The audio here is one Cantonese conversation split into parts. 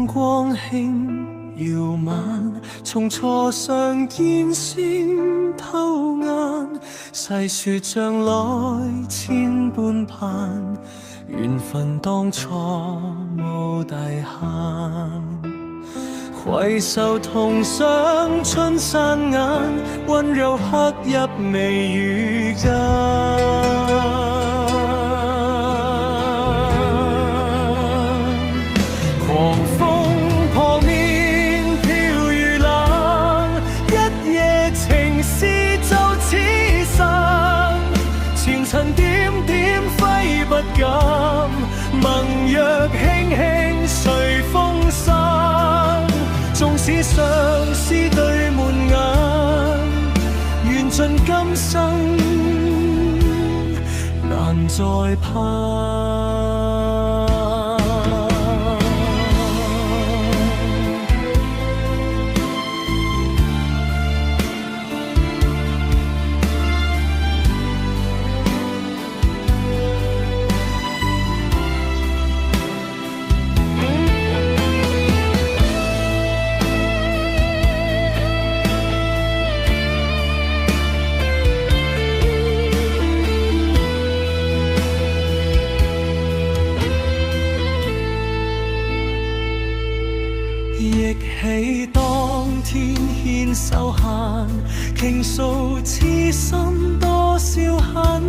星光輕搖慢，從錯上見星偷眼，細說將來千般盼，緣分當初無大限。攜手同賞春山眼，溫柔刻入眉宇間。狂風撲面飄如冷，一夜情絲就此散，前塵點點揮不敢，盟約輕輕隨風散。縱使相思對滿眼，緣盡今生難再盼。憶起當天牽手限，傾訴痴心多少恨。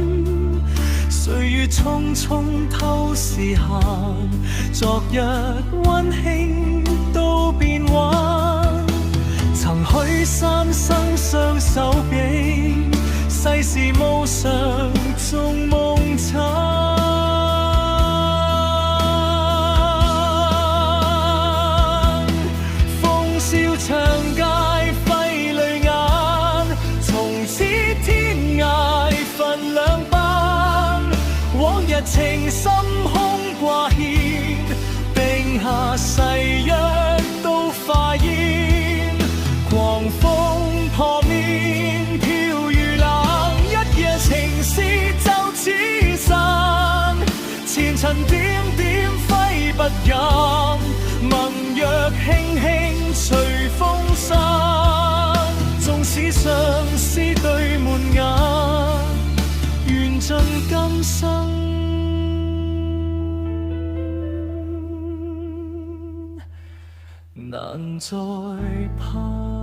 歲月匆匆偷時限，昨日溫馨都變幻。曾許三生相守比，世事無常縱夢慘。長街揮淚眼，從此天涯分兩班。往日情深空掛牽，定下誓約都化煙。狂風撲面飄如冷，一夜情絲就此散。前塵點點揮不減，盟約輕輕隨風散，縱使相思對滿眼，緣盡今生難再盼。